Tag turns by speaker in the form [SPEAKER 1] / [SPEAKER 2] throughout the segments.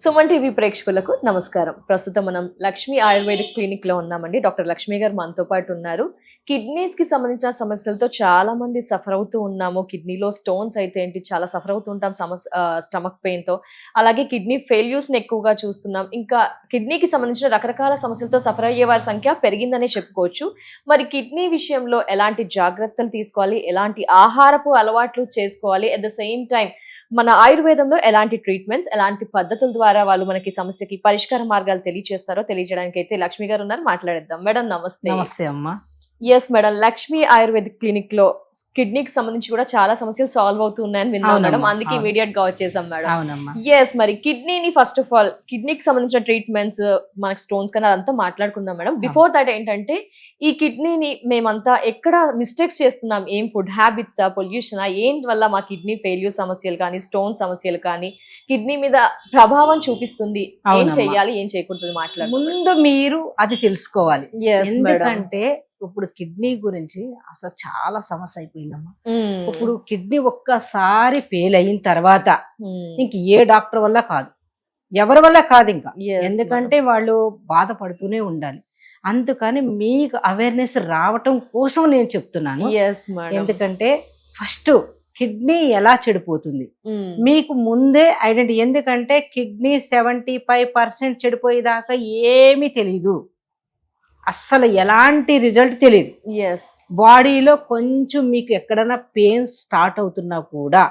[SPEAKER 1] Suman TV ప్రేక్షకులకు నమస్కారం. ప్రస్తుతం మనం లక్ష్మీ ఆయుర్వేదిక్ క్లినిక్ లో ఉన్నామండి. డాక్టర్ లక్ష్మి గారు మనతో పాటు ఉన్నారు. కిడ్నీస్ కి సంబంధించిన సమస్యలతో చాలా మంది సఫర్ అవుతూ ఉన్నాము. కిడ్నీలో స్టోన్స్ అయితే ఏంటి చాలా సఫర్ అవుతూ ఉంటాం స్టమక్ పెయిన్ తో. అలాగే కిడ్నీ ఫెయిల్యూర్స్ ని ఎక్కువగా చూస్తున్నాం. ఇంకా కిడ్నీకి సంబంధించిన రకరకాల సమస్యలతో సఫర్ అయ్యే వారి సంఖ్య పెరిగిందనే చెప్పుకోవచ్చు. మరి కిడ్నీ విషయంలో ఎలాంటి జాగ్రత్తలు తీసుకోవాలి, ఎలాంటి ఆహారపు అలవాట్లు చేసుకోవాలి, అట్ ద సేమ్ టైం మన ఆయుర్వేదంలో ఎలాంటి ట్రీట్మెంట్స్, ఎలాంటి పద్ధతుల ద్వారా వాళ్ళు మనకి సమస్యకి పరిష్కార మార్గాలు తెలియజేయడానికి అయితే లక్ష్మి గారు ఉన్నారు. మాట్లాడేద్దాం. మేడం నమస్తే.
[SPEAKER 2] నమస్తే అమ్మా.
[SPEAKER 1] Yes madam, Lakshmi ayurvedic clinic లో కిడ్నీకి సంబంధించి కూడా చాలా సమస్యలు సాల్వ్ అవుతూ ఉన్నాయని విన్నాం మేడం. అందుకే ఇమీడియట్ గా వచ్చేసాం మేడం. ఎస్, మరి కిడ్నీని ఫస్ట్ ఆఫ్ ఆల్ కిడ్నీకి సంబంధించిన ట్రీట్మెంట్స్, మనకి స్టోన్స్ కన్నా అదంతా మాట్లాడుకుందాం మేడం. బిఫోర్ దట్ ఏంటంటే ఈ కిడ్నీని మేమంతా ఎక్కడ మిస్టేక్స్ చేస్తున్నాం, ఏం ఫుడ్ హ్యాబిట్స్, పొల్యూషన్, ఏంటి వల్ల మా కిడ్నీ ఫెయిల్యూర్ సమస్యలు కానీ స్టోన్ సమస్యలు కానీ కిడ్నీ మీద ప్రభావం చూపిస్తుంది, ఏం చెయ్యాలి ఏం చేయకూడదు మాట్లాడు.
[SPEAKER 2] ముందు మీరు అది తెలుసుకోవాలి. ఎందుకంటే ఇప్పుడు కిడ్నీ గురించి అసలు చాలా సమస్య అయిపోయిందమ్మా. ఇప్పుడు కిడ్నీ ఒక్కసారి ఫెయిల్ అయిన తర్వాత ఇంక ఏ డాక్టర్ వల్ల కాదు, ఎవరి వల్ల కాదు ఇంకా. ఎందుకంటే వాళ్ళు బాధపడుతూనే ఉండాలి. అందుకని మీకు అవేర్నెస్ రావటం కోసం నేను చెప్తున్నాను. ఎందుకంటే ఫస్ట్ కిడ్నీ ఎలా చెడిపోతుంది మీకు ముందే ఐడెంటిటీ. ఎందుకంటే కిడ్నీ 75% చెడిపోయేదాకా ఏమీ తెలీదు, అస్సలు ఎలాంటి రిజల్ట్ తెలియదు. బాడీలో కొంచెం మీకు ఎక్కడైనా పెయిన్ స్టార్ట్ అవుతున్నా కూడా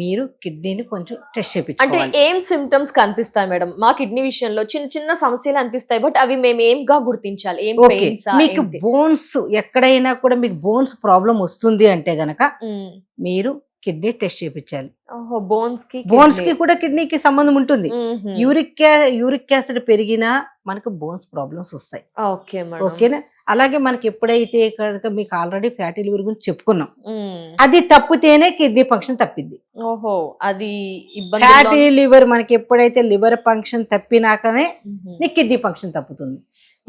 [SPEAKER 2] మీరు కిడ్నీని కొంచెం టెస్ట్ చేయించుకోవాలి.
[SPEAKER 1] అంటే ఏం సిమ్టమ్స్ కనిపిస్తాయి మేడం మా కిడ్నీ విషయంలో? చిన్న చిన్న సమస్యలు అనిపిస్తాయి, బట్ అవి మేము ఏంగా గుర్తించాలి?
[SPEAKER 2] మీకు బోన్స్ ఎక్కడైనా కూడా మీకు బోన్స్ ప్రాబ్లం వస్తుంది అంటే గనక మీరు కిడ్నీ టెస్ట్ చేయించాలి. బోన్స్ కి కూడా కిడ్నీకి సంబంధం ఉంటుంది. యూరిక్ యాసిడ్ పెరిగినా మనకు బోన్స్ ప్రాబ్లమ్స్ వస్తాయి. ఓకేనా? అలాగే మనకి ఎప్పుడైతే కనుక మీకు ఆల్రెడీ ఫ్యాటీ లివర్ గురించి చెప్పుకున్నాం, అది తప్పితేనే కిడ్నీ ఫంక్షన్ తప్పింది.
[SPEAKER 1] అది
[SPEAKER 2] ఫ్యాటీ లివర్ మనకి ఎప్పుడైతే లివర్ ఫంక్షన్ తప్పినాకనే నీ కిడ్నీ ఫంక్షన్ తప్పుతుంది.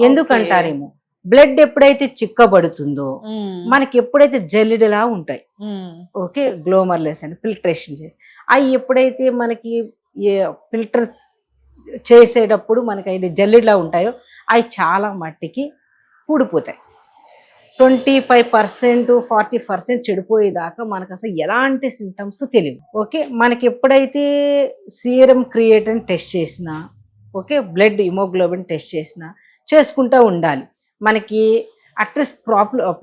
[SPEAKER 2] ఎందుకంటారేమో బ్లడ్ ఎప్పుడైతే చిక్కబడుతుందో మనకి ఎప్పుడైతే జల్లిడలా ఉంటాయి, ఓకే, గ్లోమర్లెస్ అని ఫిల్టరేషన్ చేసి అవి ఎప్పుడైతే మనకి ఫిల్టర్ చేసేటప్పుడు మనకి అవి జల్లిడలా ఉంటాయో అవి చాలా మట్టికి ఊడిపోతాయి. 25% 40% చెడిపోయేదాకా మనకు అసలు ఎలాంటి సిమ్టమ్స్ తెలియదు. ఓకే, మనకి ఎప్పుడైతే సీరం క్రియేటిన్ టెస్ట్ చేసినా, ఓకే, బ్లడ్ హిమోగ్లోబిన్ టెస్ట్ చేసినా చేసుకుంటూ ఉండాలి. మనకి అట్లీస్ట్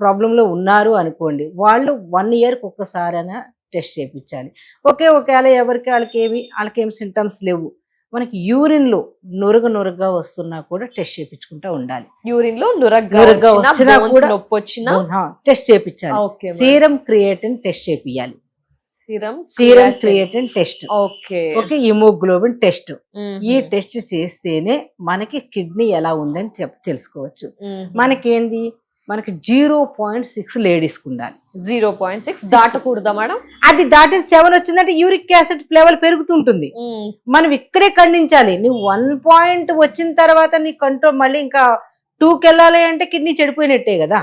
[SPEAKER 2] ప్రాబ్లంలో ఉన్నారు అనుకోండి, వాళ్ళు 1 ఇయర్కి ఒక్కసారైనా టెస్ట్ చేయించాలి. ఓకే, ఒకవేళ ఎవరికి వాళ్ళకేమి సింటమ్స్ లేవు, మనకి యూరిన్లో నురగగా వస్తున్నా కూడా టెస్ట్ చేయించుకుంటూ ఉండాలి.
[SPEAKER 1] యూరిన్లో నురగగా వచ్చినా కూడా
[SPEAKER 2] టెస్ట్ చేయించాలి. సీరం క్రియేటిన్ టెస్ట్ చేపియాలి. Serum creatinine test, okay, haemoglobin test. ఈ టెస్ట్ చేస్తేనే మనకి కిడ్నీ ఎలా ఉందని తెలుసుకోవచ్చు. మనకేంది, మనకి 0.6 లేడీస్ కు ఉండాలి.
[SPEAKER 1] 0.6 దాటకూడదా మేడం?
[SPEAKER 2] అది దాటి 7 వచ్చిందంటే యూరిక్ యాసిడ్ లెవెల్ పెరుగుతుంటుంది. మనం ఇక్కడే ఖండించాలి. నువ్వు 1 పాయింట్ వచ్చిన తర్వాత నీ కంట్రోల్ మళ్ళీ ఇంకా 2కి వెళ్ళాలి అంటే కిడ్నీ చెడిపోయినట్టే కదా.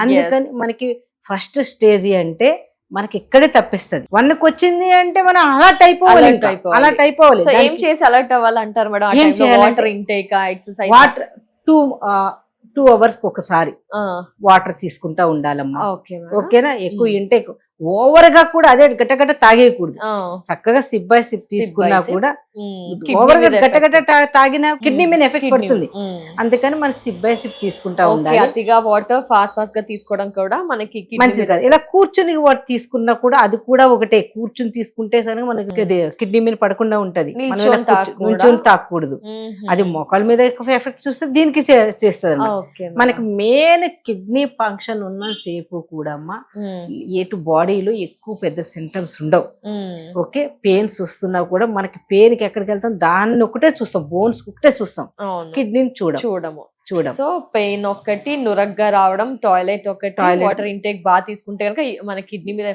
[SPEAKER 2] అందుకని మనకి ఫస్ట్ స్టేజ్ అంటే మనకి ఇక్కడే తప్పిస్తుంది. 1కి వచ్చింది అంటే మనం అలర్ట్ అయిపోవాలి.
[SPEAKER 1] ఏం చేసి అలర్ట్ అవ్వాలంటారు మేడం?
[SPEAKER 2] ఏం చేయాలి?
[SPEAKER 1] Water intake, exercise.
[SPEAKER 2] Water 2 hours ఒకసారి వాటర్ తీసుకుంటా ఉండాలమ్మా. ఓకేనా? ఎక్కువ ఇంటేక్ ఓవర్ గా కూడా అదే గట్టగట్ట తాగేయకూడదు. చక్కగా సిప్ బై సిప్ తీసుకున్నా కూడా ఓవర్ గా గట్టగట్ట తాగినా కిడ్నీ మీద ఎఫెక్ట్ పడుతుంది. అందుకని మనం సిప్ బై సిప్ తీసుకుంటా ఉండాలి.
[SPEAKER 1] అతిగా వాటర్ ఫాస్ట్ గా తీసుకోవడం కూడా మనకి మంచిది
[SPEAKER 2] కాదు. ఇలా కూర్చుని వాటర్ తీసుకున్నా కూడా అది కూడా ఒకటే. కూర్చుని తీసుకుంటే సరే మనకి కిడ్నీ మీద పడకుండా ఉంటది. నుంచొని తాకూడదు. అది మొక్కల మీద ఎక్కువ ఎఫెక్ట్ చూస్తే దీనికి చేస్తుంది. మనకి మెయిన్ కిడ్నీ ఫంక్షన్ ఉన్న సేపు కూడా అమ్మా ఎటు బాడీలో ఎక్కువ పెద్ద సింటమ్స్ ఉండవు. ఓకే, పెయిన్స్ వస్తున్నా కూడా మనకి పెయిన్ కి ఎక్కడికి వెళ్తాం దాన్ని ఒకటే చూస్తాం, బోన్స్ ఒకటే చూస్తాం, కిడ్నీని చూడము.
[SPEAKER 1] సో పెయిన్ ఒకటి, నురగ్గా రావడం, టాయిలెట్ ఒకటి, వాటర్ ఇంటేక్ బాగా తీసుకుంటే కనుక మన కిడ్నీ మీద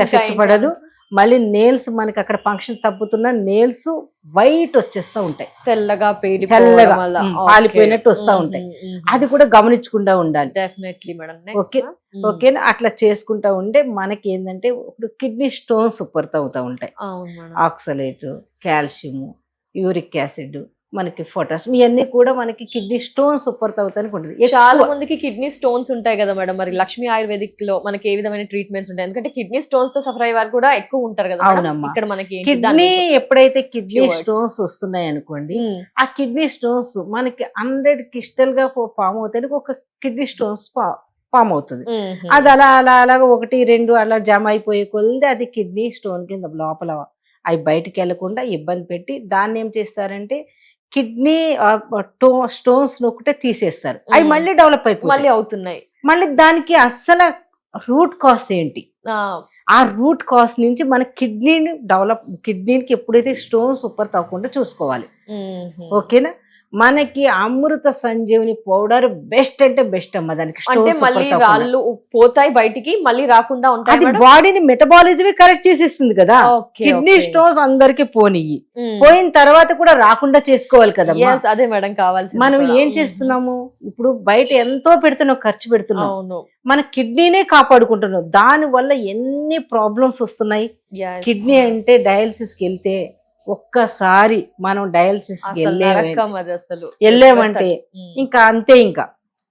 [SPEAKER 2] ఎఫెక్ట్ పడదు. మళ్ళీ నేల్స్ మనకి అక్కడ ఫంక్షన్ తప్పుతున్నా నేల్స్ వైట్ వచ్చేస్తా ఉంటాయి, తెల్లగా పాలిపోయినట్టు వస్తా ఉంటాయి. అది కూడా గమనించుకుంటా ఉండాలి.
[SPEAKER 1] Definitely madam.
[SPEAKER 2] ఓకేనా? అట్లా చేసుకుంటా ఉంటే మనకి ఏంటంటే ఇప్పుడు కిడ్నీ స్టోన్స్ ఉప్పర్తా అవుతా ఉంటాయి. ఆక్సలేట్, కాల్షియం, యూరిక్ యాసిడ్, మనకి పొటాషియం, ఇవన్నీ కూడా మనకి కిడ్నీ స్టోన్స్ ఉత్పత్తి అవుతానికి ఉంటుంది.
[SPEAKER 1] చాలా మందికి కిడ్నీ స్టోన్స్ ఉంటాయి కదా మేడం, మరి లక్ష్మీ ఆయుర్వేదిక్ లో మనకి ఏ విధమైన ట్రీట్మెంట్స్ ఉంటాయి? ఎందుకంటే కిడ్నీ స్టోన్స్ తో సఫర్ అయ్యే వారు కూడా ఎక్కువ ఉంటారు కదా మేడం.
[SPEAKER 2] అవునమ్మా.
[SPEAKER 1] ఇక్కడ మనకి ఏంటి?
[SPEAKER 2] కిడ్నీ ఎప్పుడైతే కిడ్నీ
[SPEAKER 1] Keywords.
[SPEAKER 2] స్టోన్స్ వస్తున్నాయి అనుకోండి,
[SPEAKER 1] ఉమ్,
[SPEAKER 2] ఆ కిడ్నీ స్టోన్స్ మనకి 100 క్రిస్టల్ గా ఫామ్ అవుతాయి, ఒక కిడ్నీ స్టోన్స్ ఫామ్ అవుతుంది.
[SPEAKER 1] ఉమ్,
[SPEAKER 2] అది అలా అలా అలాగా 1, 2 అలా జమ అయిపోయే కొద్ది అది కిడ్నీ స్టోన్ కింద లోపల అవి బయటికి వెళ్లకుండా ఇబ్బంది పెట్టి దాన్ని ఏం చేస్తారంటే కిడ్నీ స్టోన్స్ ఒకటే తీసేస్తారు. అవి మళ్ళీ డెవలప్
[SPEAKER 1] మళ్ళీ
[SPEAKER 2] అయిపోయి
[SPEAKER 1] అవుతున్నాయి.
[SPEAKER 2] మళ్ళీ దానికి అస్సలు రూట్ కాజ్ ఏంటి,
[SPEAKER 1] ఆ,
[SPEAKER 2] ఆ రూట్ కాజ్ నుంచి మన కిడ్నీకి ఎప్పుడైతే స్టోన్స్ ఉత్పత్తి అవ్వకుండా చూసుకోవాలి.
[SPEAKER 1] ఉమ్,
[SPEAKER 2] ఓకేనా? మనకి అమృత సంజీవని పౌడర్ బెస్ట్ అంటే బెస్ట్ అమ్మ. దానికి
[SPEAKER 1] అంటే
[SPEAKER 2] స్టోన్స్
[SPEAKER 1] మళ్ళీ రాళ్ళు పోతాయి బయటికి, మళ్ళీ రాకుండా ఉంటాయి
[SPEAKER 2] అది
[SPEAKER 1] మేడం?
[SPEAKER 2] బాడీని మెటబాలిజమే కరెక్ట్ చేసేస్తుంది కదా.
[SPEAKER 1] Okay,
[SPEAKER 2] kidney
[SPEAKER 1] okay.
[SPEAKER 2] స్టోన్స్ అందరికి పోనియ్యి,
[SPEAKER 1] ఉమ్,
[SPEAKER 2] పోయిన తర్వాత కూడా రాకుండా చేసుకోవాలి కదా.
[SPEAKER 1] yes, అదే మేడం కావాల్సింది
[SPEAKER 2] మనం
[SPEAKER 1] కూడా.
[SPEAKER 2] ఏం చేస్తున్నాము ఇప్పుడు, బయట ఎంతో పెడుతున్నాం, ఖర్చు పెడుతున్నాం,
[SPEAKER 1] అవును.
[SPEAKER 2] మన కిడ్నీనే కాపాడుకుంటున్నాం. దాని వల్ల ఎన్ని ప్రాబ్లమ్స్ వస్తున్నాయి.
[SPEAKER 1] Yes.
[SPEAKER 2] కిడ్నీ అంటే డయాలసిస్ కి వెళ్తే ఒక్కసారి మనం డయాలసిస్
[SPEAKER 1] అసలు నరకం అది అసలు.
[SPEAKER 2] వెళ్ళామంటే
[SPEAKER 1] ఉమ్,
[SPEAKER 2] ఇంకా అంతే, ఇంకా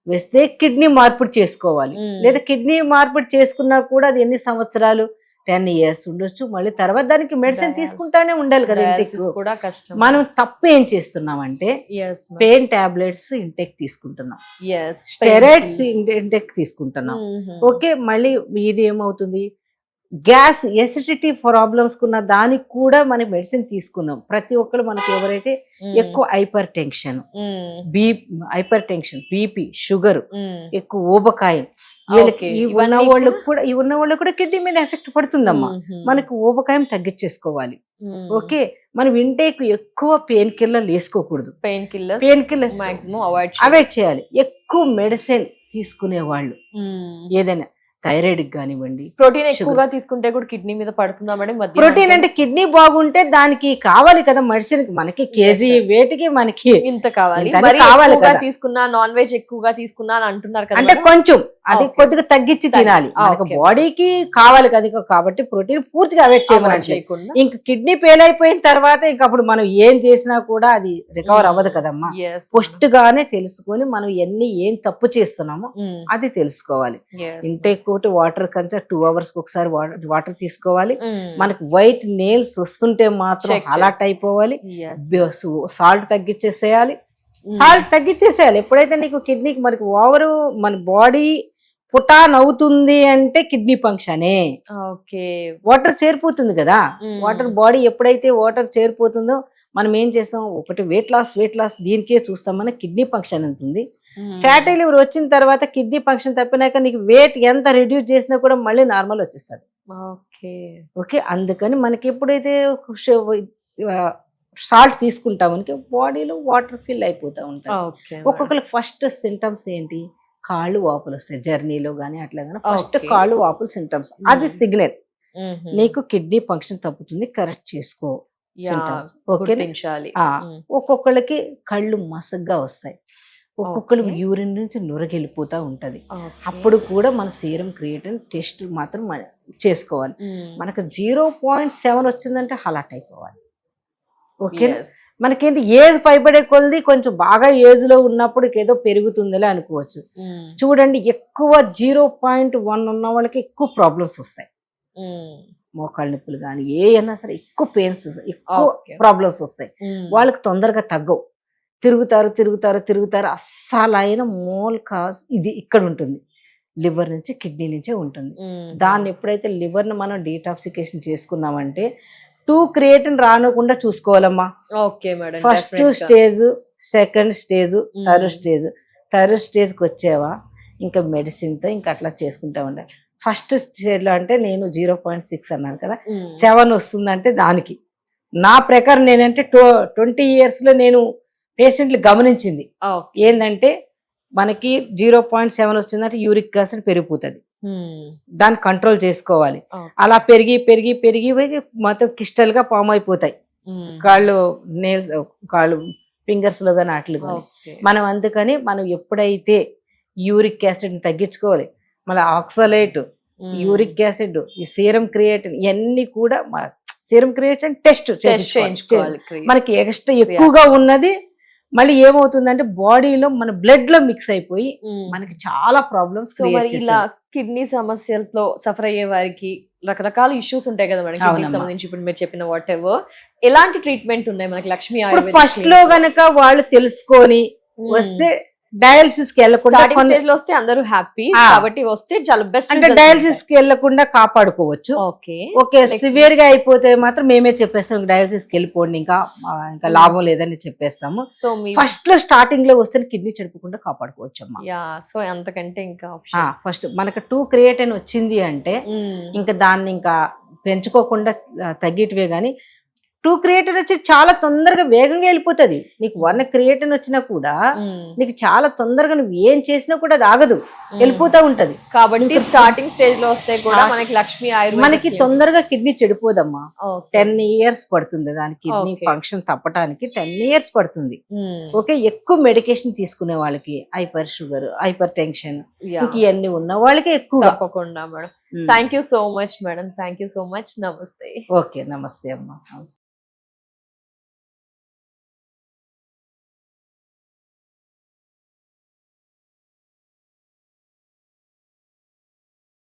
[SPEAKER 2] వేస్తే కిడ్నీ మార్పిడి చేసుకోవాలి. లేదా కిడ్నీ మార్పిడి చేసుకున్నా కూడా అది ఎన్ని సంవత్సరాలు, 10 years ఉండొచ్చు. మళ్ళీ తర్వాత దానికి మెడిసిన్
[SPEAKER 1] Dialysis.
[SPEAKER 2] తీసుకుంటానే ఉండాలి కదా.
[SPEAKER 1] dialysis
[SPEAKER 2] ఇంటెక్
[SPEAKER 1] కూడా కష్టం.
[SPEAKER 2] మనం తప్పు ఏం చేస్తున్నామంటే
[SPEAKER 1] Yes, ma'am.
[SPEAKER 2] Pain tablets intake తీసుకుంటున్నాం,
[SPEAKER 1] Yes,
[SPEAKER 2] స్టెరాయిడ్స్
[SPEAKER 1] painful.
[SPEAKER 2] ఇంటెక్ తీసుకుంటున్నాం.
[SPEAKER 1] Mhm.
[SPEAKER 2] ఓకే, మళ్ళీ ఇది ఏమవుతుంది, గ్యాస్ ఎసిడిటీ ప్రాబ్లమ్స్ కున్న దానికి కూడా మనకి మెడిసిన్ తీసుకుందాం. ప్రతి ఒక్కరు మనకి ఎవరైతే
[SPEAKER 1] Mm.
[SPEAKER 2] ఎక్కువ hyper tension,
[SPEAKER 1] Mm.
[SPEAKER 2] Hyper tension, BP, sugar,
[SPEAKER 1] Mm.
[SPEAKER 2] ఎక్కువ ఊబకాయం, వీళ్ళకి
[SPEAKER 1] Okay.
[SPEAKER 2] ఈ ఉన్న
[SPEAKER 1] ఇవన్నీ
[SPEAKER 2] వాళ్ళకి కూడా కిడ్నీ మీద ఎఫెక్ట్ పడుతుందమ్మా.
[SPEAKER 1] Mhm.
[SPEAKER 2] మనకు ఊబకాయం తగ్గించేసుకోవాలి.
[SPEAKER 1] Mm.
[SPEAKER 2] ఓకే, మనం ఇంటేక్ ఎక్కువ పెయిన్ కిల్లర్లు వేసుకోకూడదు.
[SPEAKER 1] Pain killers
[SPEAKER 2] pain killers
[SPEAKER 1] maximum avoid
[SPEAKER 2] avoid చేయాలి. ఎక్కువ మెడిసిన్ తీసుకునే వాళ్ళు ఏదైనా థైరాయిడ్ కానివ్వండి,
[SPEAKER 1] ప్రోటీన్ ఎక్కువగా తీసుకుంటే కూడా కిడ్నీ మీద పడుతుందా మేడం మధ్య?
[SPEAKER 2] ప్రోటీన్ అంటే కిడ్నీ బాగుంటే దానికి కావాలి కదా మెడిసిన్. మనకి కేజీ
[SPEAKER 1] Yes, sir.
[SPEAKER 2] వేటికి మనకి
[SPEAKER 1] ఇంత కావాలి,
[SPEAKER 2] ఇంతనే
[SPEAKER 1] మరి
[SPEAKER 2] కావాలి
[SPEAKER 1] ఎక్కువగా
[SPEAKER 2] కదా.
[SPEAKER 1] తీసుకున్నా, నాన్ వెజ్ ఎక్కువగా తీసుకున్నా అని అంటున్నారు కదా
[SPEAKER 2] అంటే
[SPEAKER 1] మేడం?
[SPEAKER 2] కొంచెం అది
[SPEAKER 1] Okay.
[SPEAKER 2] కొద్దిగా తగ్గించి తినాలి. మనకు
[SPEAKER 1] Okay.
[SPEAKER 2] బాడీకి కావాలి కదా, కాబట్టి ప్రోటీన్ పూర్తిగా అవాయిడ్
[SPEAKER 1] Avoid
[SPEAKER 2] చేయమని.
[SPEAKER 1] చేయకుండా.
[SPEAKER 2] ఇంక కిడ్నీ ఫెయిల్ అయిపోయిన తర్వాత ఇంక అప్పుడు మనం ఏం చేసినా కూడా అది రికవర్ అవ్వదు కదమ్మా.
[SPEAKER 1] Yes,
[SPEAKER 2] ఫస్ట్ గానే తెలుసుకొని మనం ఏం తప్పు చేస్తున్నామో
[SPEAKER 1] Mm.
[SPEAKER 2] అది తెలుసుకోవాలి.
[SPEAKER 1] Yes.
[SPEAKER 2] ఇంటేక్ ఒకటి వాటర్ కంచా 2 hours ఒకసారి వాటర్ తీసుకోవాలి.
[SPEAKER 1] Mm.
[SPEAKER 2] మనకి వైట్ నెయిల్స్ వస్తుంటే మాత్రం
[SPEAKER 1] Check
[SPEAKER 2] అలర్ట్ అయిపోవాలి.
[SPEAKER 1] Yes.
[SPEAKER 2] సాల్ట్ తగ్గించేసేయాలి.
[SPEAKER 1] Mm.
[SPEAKER 2] సాల్ట్ తగ్గించేసేయాలి. ఎప్పుడైతే నీకు కిడ్నీకి మనకి ఓవరు మన బాడీ పుటాన్ అవుతుంది అంటే కిడ్నీ ఫంక్షనే.
[SPEAKER 1] ఓకే.
[SPEAKER 2] వాటర్ చేరిపోతుంది కదా.
[SPEAKER 1] Mm.
[SPEAKER 2] వాటర్ బాడీ ఎప్పుడైతే వాటర్ చేరిపోతుందో మనం ఏం చేస్తాం, ఒకటి వెయిట్ లాస్ దీనికే చూస్తాం. మన కిడ్నీ ఫంక్షన్ ఉంటుంది.
[SPEAKER 1] Mm.
[SPEAKER 2] ఫ్యాటీ లివర్ వచ్చిన తర్వాత కిడ్నీ ఫంక్షన్ తప్పినాక నీకు వెయిట్ ఎంత రిడ్యూస్ చేసినా కూడా మళ్ళీ నార్మల్ వచ్చేస్తుంది.
[SPEAKER 1] ఓకే.
[SPEAKER 2] ఓకే, అందుకని మనకి ఎప్పుడైతే సాల్ట్ తీసుకుంటామని బాడీలో వాటర్ ఫిల్ అయిపోతూ ఉంటాయి.
[SPEAKER 1] ఓకే.
[SPEAKER 2] ఒక్కొక్కరికి ఫస్ట్ సింటమ్స్ ఏంటి, కాళ్ళు వాపులు వస్తాయి. జర్నీలో కానీ అట్లా కానీ ఫస్ట్
[SPEAKER 1] Okay.
[SPEAKER 2] కాళ్ళు వాపులు సింటమ్స్. అది సిగ్నల్
[SPEAKER 1] Mhm.
[SPEAKER 2] నీకు కిడ్నీ ఫంక్షన్ తప్పుతుంది, కరెక్ట్ చేసుకో.
[SPEAKER 1] Yeah,
[SPEAKER 2] symptoms. ఓకే,
[SPEAKER 1] గుర్తించాలి. Mm.
[SPEAKER 2] ఒక్కొక్కరికి కళ్ళు మసగ్గా వస్తాయి, ఒక్కొక్కరు
[SPEAKER 1] Okay.
[SPEAKER 2] యూరిన్ నుంచి నురగెళ్ళిపోతా ఉంటది.
[SPEAKER 1] Okay.
[SPEAKER 2] అప్పుడు కూడా మన సీరం క్రియేటిన్ టెస్ట్ మాత్రం చేసుకోవాలి.
[SPEAKER 1] Mm.
[SPEAKER 2] మనకు 0.7 వచ్చిందంటే అలర్ట్ అయిపోవాలి. Okay,
[SPEAKER 1] Yes.
[SPEAKER 2] మనకేంటి ఏజ్ పైబడే కొలది కొంచెం బాగా ఏజ్ లో ఉన్నప్పుడు ఏదో పెరుగుతుందిలే అనుకోవచ్చు.
[SPEAKER 1] Mm.
[SPEAKER 2] చూడండి, ఎక్కువ 0.1 ఉన్న వాళ్ళకి ఎక్కువ ప్రాబ్లమ్స్ వస్తాయి.
[SPEAKER 1] Mm.
[SPEAKER 2] మోకాళ్ళ నొప్పులు కానీ ఏమైనా సరే ఎక్కువ పెయిన్స్, ఎక్కువ
[SPEAKER 1] Okay.
[SPEAKER 2] ప్రాబ్లమ్స్ వస్తాయి.
[SPEAKER 1] Mm.
[SPEAKER 2] వాళ్ళకి తొందరగా తగ్గవు. తిరుగుతారు. అస్సలైన మూల కాజ్ ఇది ఇక్కడ ఉంటుంది, లివర్ నుంచి కిడ్నీ నుంచే ఉంటుంది.
[SPEAKER 1] Mm.
[SPEAKER 2] దాన్ని ఎప్పుడైతే లివర్ని మనం డీటాక్సికేషన్ చేసుకున్నామంటే 2 క్రియేటిన్ రానకుండా చూసుకోవాలమ్మా.
[SPEAKER 1] Okay madam.
[SPEAKER 2] ఫస్ట్
[SPEAKER 1] definitely గా.
[SPEAKER 2] Stage, second stage,
[SPEAKER 1] Mm.
[SPEAKER 2] Third స్టేజ్కి వచ్చావా ఇంకా మెడిసిన్తో ఇంకా అట్లా చేసుకుంటా ఉండాలి. ఫస్ట్ స్టేజ్లో అంటే నేను 0.6 అన్నాను కదా,
[SPEAKER 1] Mm.
[SPEAKER 2] 7 వస్తుందంటే దానికి నా ప్రకారం నేనంటే 20 yearsలో నేను పేషెంట్లు గమనించింది
[SPEAKER 1] Okay.
[SPEAKER 2] ఏంటంటే మనకి 0.7 వచ్చిందంటే యూరిక్ యాసిడ్ పెరిగిపోతుంది.
[SPEAKER 1] Mm.
[SPEAKER 2] దాన్ని కంట్రోల్ చేసుకోవాలి.
[SPEAKER 1] Okay.
[SPEAKER 2] అలా పెరిగి మొత్తం క్రిస్టల్గా ఫామ్ అయిపోతాయి
[SPEAKER 1] Mm.
[SPEAKER 2] కాళ్ళు ఫింగర్స్ లో కానీ అట్లు కానీ.
[SPEAKER 1] Okay.
[SPEAKER 2] మనం అందుకని మనం ఎప్పుడైతే యూరిక్ యాసిడ్ తగ్గించుకోవాలి, మళ్ళీ ఆక్సలేట్,
[SPEAKER 1] Mm.
[SPEAKER 2] యూరిక్ యాసిడ్, ఈ సీరం క్రియేటిన్ ఇవన్నీ కూడా సీరం క్రియేటిన్ టెస్ట్
[SPEAKER 1] చేయించుకోవాలి.
[SPEAKER 2] మనకి ఎక్స్ట్రా ఎక్కువగా ఉన్నది మళ్ళీ ఏమవుతుందంటే బాడీలో మన బ్లడ్ లో మిక్స్ అయిపోయి మనకి చాలా ప్రాబ్లమ్స్
[SPEAKER 1] సో మరి ఇలా కిడ్నీ సమస్యలతో సఫర్ అయ్యే వారికి రకరకాల ఇష్యూస్ ఉంటాయి కదా మేడం కిడ్నీకి సంబంధించి ఇప్పుడు మీరు చెప్పిన వాట్ ఎవర్ ఎలాంటి ట్రీట్మెంట్ ఉన్నాయి మనకి లక్ష్మీ ఆయుర్వేద
[SPEAKER 2] ఫస్ట్ లో గనక వాళ్ళు తెలుసుకొని వస్తే డయాలసిస్ కి వెళ్ళకుండా
[SPEAKER 1] స్టేజ్ లో వస్తే అందరూ హ్యాపీ కాబట్టి వస్తే చాలా బెస్ట్
[SPEAKER 2] అంటే డయాలసిస్ కి వెళ్ళకుండా కాపాడుకోవచ్చు. ఓకే సివియర్ గా అయిపోతే మాత్రం మేమే చెప్పేస్తాం డయాలసిస్ కి వెళ్ళిపోండి ఇంకా లాభం లేదని చెప్పేస్తాము.
[SPEAKER 1] సో
[SPEAKER 2] ఫస్ట్ లో స్టార్టింగ్ లో వస్తే కిడ్నీ చెడిపోకుండా కాపాడుకోవచ్చు అమ్మా.
[SPEAKER 1] సో అంతకంటే ఇంకా
[SPEAKER 2] ఫస్ట్ మనకు 2 క్రియేటిన్ వచ్చింది అంటే ఇంకా దాన్ని ఇంకా పెంచుకోకుండా తగ్గేటివే గానీ 2 క్రియేటిన్ వచ్చి చాలా తొందరగా వేగంగా వెళ్ళిపోతుంది. నీకు 1 క్రియేటిన్ వచ్చినా కూడా నీకు చాలా తొందరగా నువ్వు ఏం చేసినా కూడా అది ఆగదు, వెళ్ళిపోతా ఉంటది.
[SPEAKER 1] కాబట్టి స్టార్టింగ్ స్టేజ్ లో వస్తే కూడా మనకి లక్ష్మీ ఆయుర్వేద
[SPEAKER 2] మనకి తొందరగా కిడ్నీ చెడిపోదమ్మా. 10 years పడుతుంది దాని కిడ్నీ ఫంక్షన్ తప్పడానికి 10 years పడుతుంది. ఓకే ఎక్కువ మెడికేషన్ తీసుకునే వాళ్ళకి హైపర్ షుగర్, హైపర్ టెన్షన్ ఇవన్నీ ఉన్న వాళ్ళకి ఎక్కువ.
[SPEAKER 1] తప్పకుండా madam. Thank you so much madam. Thank you so much. నమస్తే.
[SPEAKER 2] ఓకే నమస్తే అమ్మా.